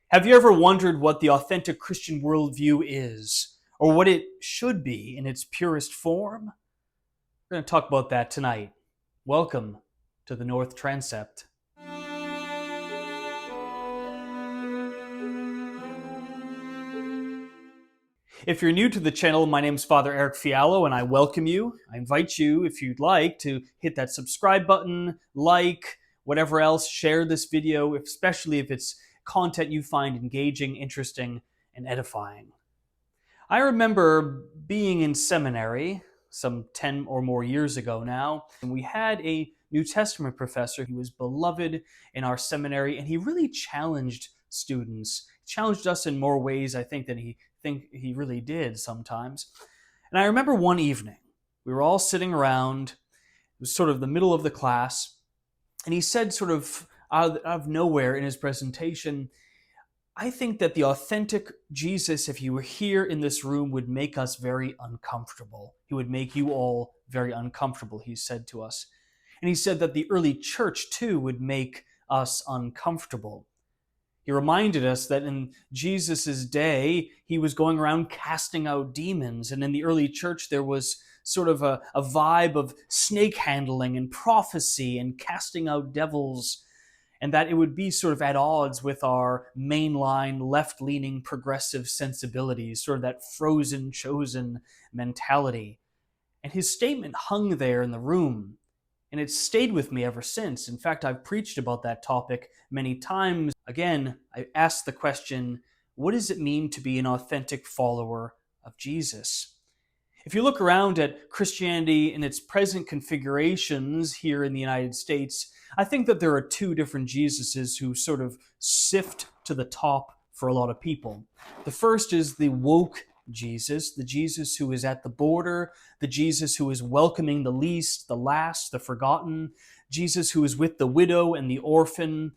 Have you ever wondered what the authentic Christian worldview is, or what it should be in its purest form? We're going to talk about that tonight. Welcome to the North Transept. If you're new to the channel, my name is Father Ericefialho, and I welcome you. I invite you, if you'd like, to hit that subscribe button, like, whatever else, share this video, especially if it's content you find engaging, interesting, and edifying. I remember being in seminary some 10 or more years ago now, and we had a New Testament professor. He was beloved in our seminary, and he really challenged students, challenged us in more ways, I think, than he really did sometimes. And I remember one evening, we were all sitting around, it was sort of the middle of the class, and he said sort of out of nowhere in his presentation, I think that the authentic Jesus, if he were here in this room, would make us very uncomfortable. He would make you all very uncomfortable, he said to us. And he said that the early church, too, would make us uncomfortable. He reminded us that in Jesus' day, he was going around casting out demons. And in the early church, there was sort of a vibe of snake handling and prophecy and casting out devils, and that it would be sort of at odds with our mainline, left-leaning, progressive sensibilities, sort of that frozen, chosen mentality. And his statement hung there in the room, and it's stayed with me ever since. In fact, I've preached about that topic many times. Again, I asked the question, what does it mean to be an authentic follower of Jesus? If you look around at Christianity in its present configurations here in the United States, I think that there are two different Jesuses who sort of sift to the top for a lot of people. The first is the woke Jesus, the Jesus who is at the border, the Jesus who is welcoming the least, the last, the forgotten, Jesus who is with the widow and the orphan.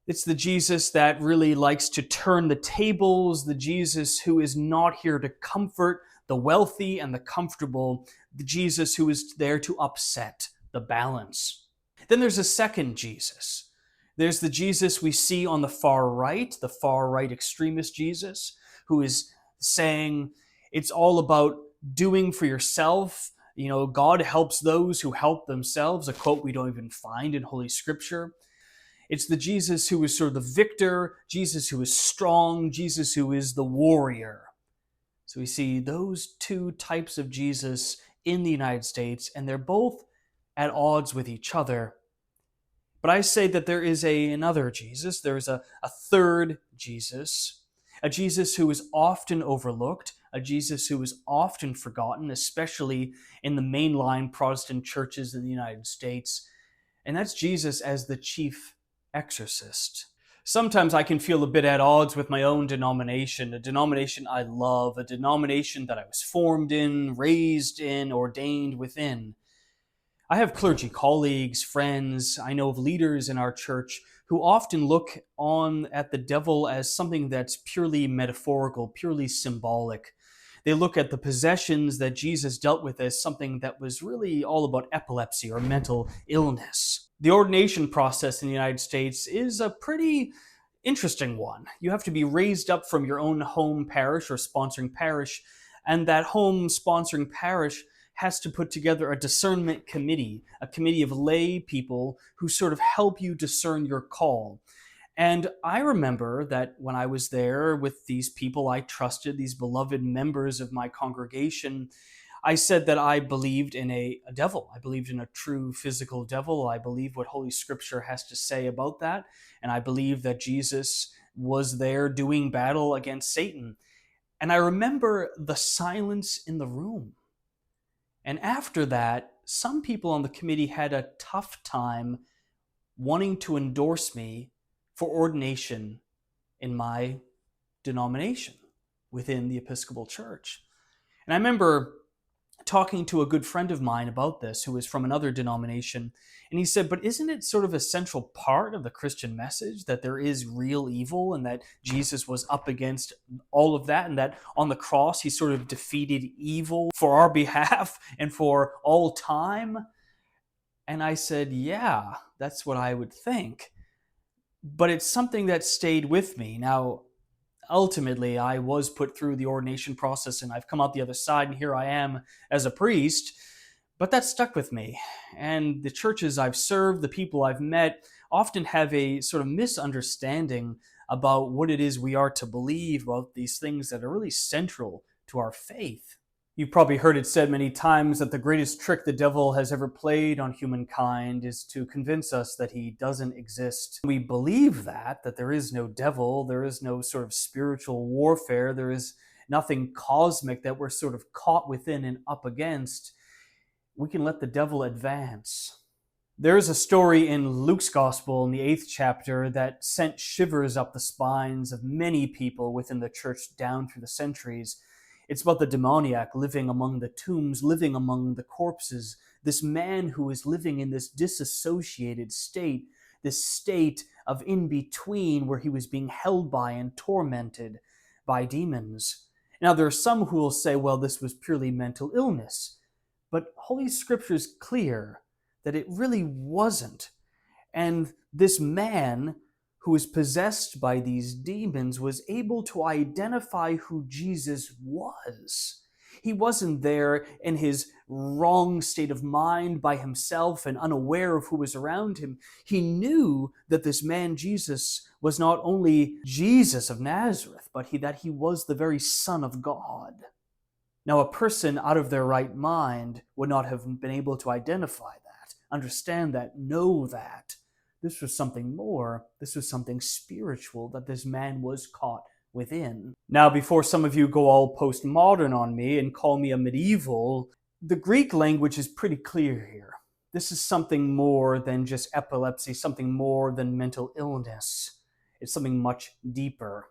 It's the Jesus that really likes to turn the tables, the Jesus who is not here to comfort the wealthy and the comfortable, the Jesus who is there to upset the balance. Then there's a second Jesus. There's the Jesus we see on the far right extremist Jesus, who is saying it's all about doing for yourself. You know, God helps those who help themselves, a quote we don't even find in Holy Scripture. It's the Jesus who is sort of the victor, Jesus who is strong, Jesus who is the warrior. So we see those two types of Jesus in the United States, and they're both at odds with each other. But I say that there is another Jesus. There's a third Jesus, a Jesus who is often overlooked, a Jesus who is often forgotten, especially in the mainline Protestant churches in the United States. And that's Jesus as the chief exorcist. Sometimes I can feel a bit at odds with my own denomination, a denomination I love, a denomination that I was formed in, raised in, ordained within. I have clergy colleagues, friends, I know of leaders in our church who often look on at the devil as something that's purely metaphorical, purely symbolic. They look at the possessions that Jesus dealt with as something that was really all about epilepsy or mental illness. The ordination process in the United States is a pretty interesting one. You have to be raised up from your own home parish or sponsoring parish, and that home sponsoring parish has to put together a discernment committee, a committee of lay people who sort of help you discern your call. And I remember that when I was there with these people I trusted, these beloved members of my congregation, I said that I believed in a devil. I believed in a true physical devil. I believe what Holy Scripture has to say about that. And I believe that Jesus was there doing battle against Satan. And I remember the silence in the room. And after that, some people on the committee had a tough time wanting to endorse me for ordination in my denomination within the Episcopal Church. And I remember talking to a good friend of mine about this who was from another denomination, and he said, but isn't it sort of a central part of the Christian message that there is real evil and that Jesus was up against all of that, and that on the cross he sort of defeated evil for our behalf and for all time? And I said, yeah, that's what I would think. but it's something that stayed with me. Now, ultimately, I was put through the ordination process and I've come out the other side, and here I am as a priest. But that stuck with me. And the churches I've served, the people I've met, often have a sort of misunderstanding about what it is we are to believe about these things that are really central to our faith. You've probably heard it said many times that the greatest trick the devil has ever played on humankind is to convince us that he doesn't exist. We believe that there is no devil, there is no sort of spiritual warfare, there is nothing cosmic that we're sort of caught within and up against. We can let the devil advance. There is a story in Luke's Gospel in the 8th chapter that sent shivers up the spines of many people within the church down through the centuries. It's about the demoniac living among the tombs, living among the corpses. This man who is living in this disassociated state, this state of in-between where he was being held by and tormented by demons. Now, there are some who will say, well, this was purely mental illness. But Holy Scripture is clear that it really wasn't. And this man who was possessed by these demons was able to identify who Jesus was. He wasn't there in his wrong state of mind by himself and unaware of who was around him. He knew that this man Jesus was not only Jesus of Nazareth, but that he was the very Son of God. Now, a person out of their right mind would not have been able to identify that, understand that, know that. This was something more. This was something spiritual that this man was caught within. Now, before some of you go all postmodern on me and call me a medieval, the Greek language is pretty clear here. This is something more than just epilepsy, something more than mental illness. It's something much deeper.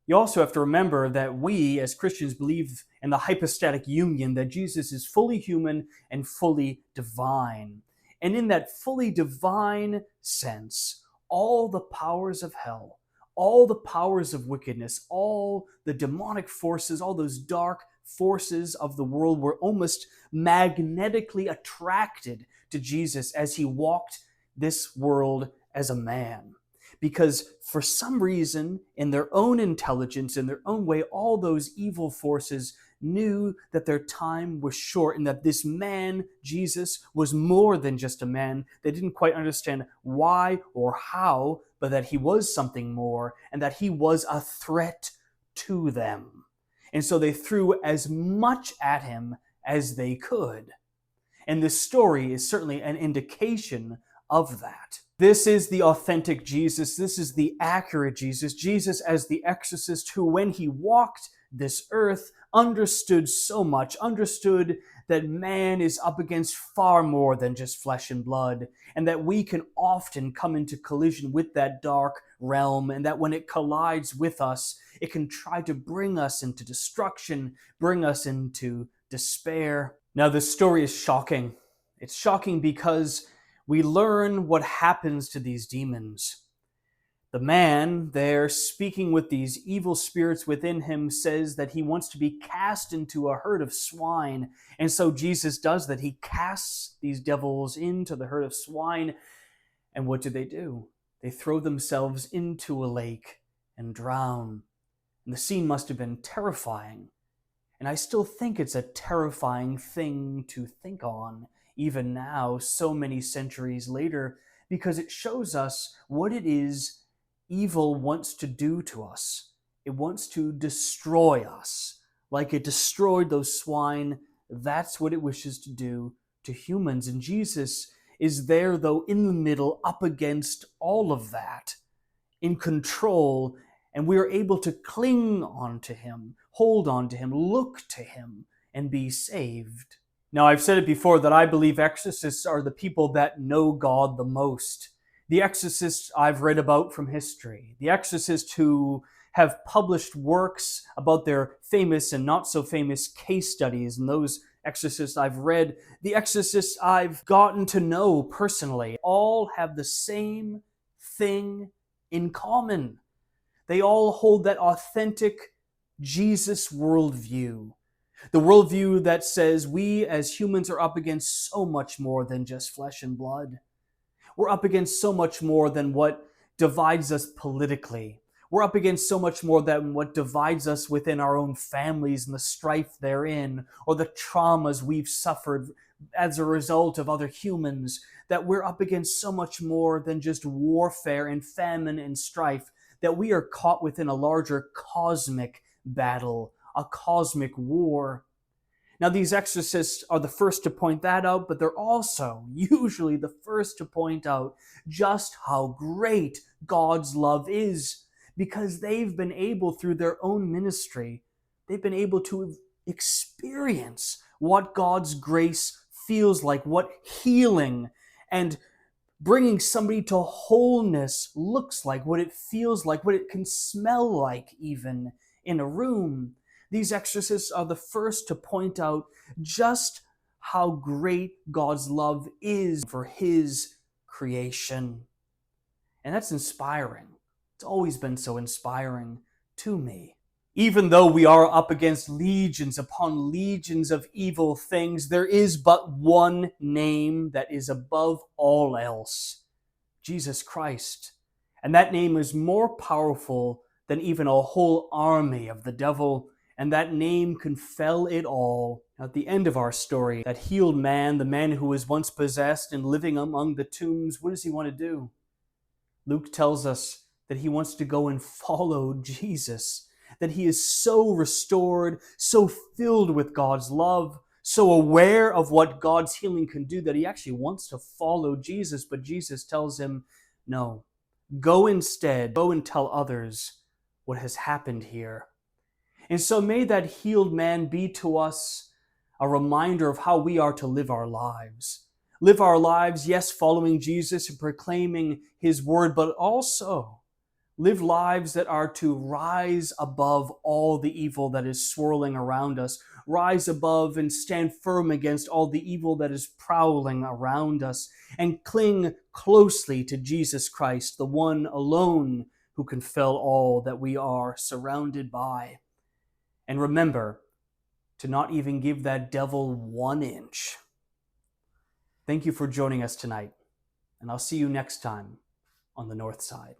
You also have to remember that we, as Christians, believe in the hypostatic union, that Jesus is fully human and fully divine. And in that fully divine sense, all the powers of hell, all the powers of wickedness, all the demonic forces, all those dark forces of the world were almost magnetically attracted to Jesus as he walked this world as a man. Because for some reason, in their own intelligence, in their own way, all those evil forces knew that their time was short and that this man, Jesus, was more than just a man. They didn't quite understand why or how, but that he was something more and that he was a threat to them. And so they threw as much at him as they could. And this story is certainly an indication of that. This is the authentic Jesus. This is the accurate Jesus. Jesus as the exorcist who, when he walked this earth, understood so much, understood that man is up against far more than just flesh and blood, and that we can often come into collision with that dark realm, and that when it collides with us, it can try to bring us into destruction, bring us into despair. Now, this story is shocking. It's shocking because we learn what happens to these demons. The man there, speaking with these evil spirits within him, says that he wants to be cast into a herd of swine. And so Jesus does that. He casts these devils into the herd of swine. And what do? They throw themselves into a lake and drown. And the scene must have been terrifying. And I still think it's a terrifying thing to think on, even now, so many centuries later, because it shows us what it is evil wants to do to us. It wants to destroy us. Like it destroyed those swine, that's what it wishes to do to humans. And Jesus is there, though, in the middle, up against all of that, in control, and we are able to cling on to him, hold on to him, look to him, and be saved. Now, I've said it before that I believe exorcists are the people that know God the most. The exorcists I've read about from history, the exorcists who have published works about their famous and not so famous case studies, and those exorcists I've read, the exorcists I've gotten to know personally, all have the same thing in common. They all hold that authentic Jesus worldview. The worldview that says we as humans are up against so much more than just flesh and blood. We're up against so much more than what divides us politically. We're up against so much more than what divides us within our own families and the strife therein, or the traumas we've suffered as a result of other humans, that we're up against so much more than just warfare and famine and strife, that we are caught within a larger cosmic battle, a cosmic war. Now, these exorcists are the first to point that out, but they're also usually the first to point out just how great God's love is, because they've been able, through their own ministry, they've been able to experience what God's grace feels like, what healing and bringing somebody to wholeness looks like, what it feels like, what it can smell like, even in a room. These exorcists are the first to point out just how great God's love is for His creation. And that's inspiring. It's always been so inspiring to me. Even though we are up against legions upon legions of evil things, there is but one name that is above all else: Jesus Christ. And that name is more powerful than even a whole army of the devil, and that name can fell it all. At the end of our story, that healed man, the man who was once possessed and living among the tombs, what does he want to do? Luke tells us that he wants to go and follow Jesus, that he is so restored, so filled with God's love, so aware of what God's healing can do, that he actually wants to follow Jesus. But Jesus tells him, no, go instead, go and tell others what has happened here. And so may that healed man be to us a reminder of how we are to live our lives. Live our lives, yes, following Jesus and proclaiming His word, but also live lives that are to rise above all the evil that is swirling around us, rise above and stand firm against all the evil that is prowling around us, and cling closely to Jesus Christ, the one alone who can fell all that we are surrounded by. And remember to not even give that devil 1 inch. Thank you for joining us tonight, and I'll see you next time on the North Side.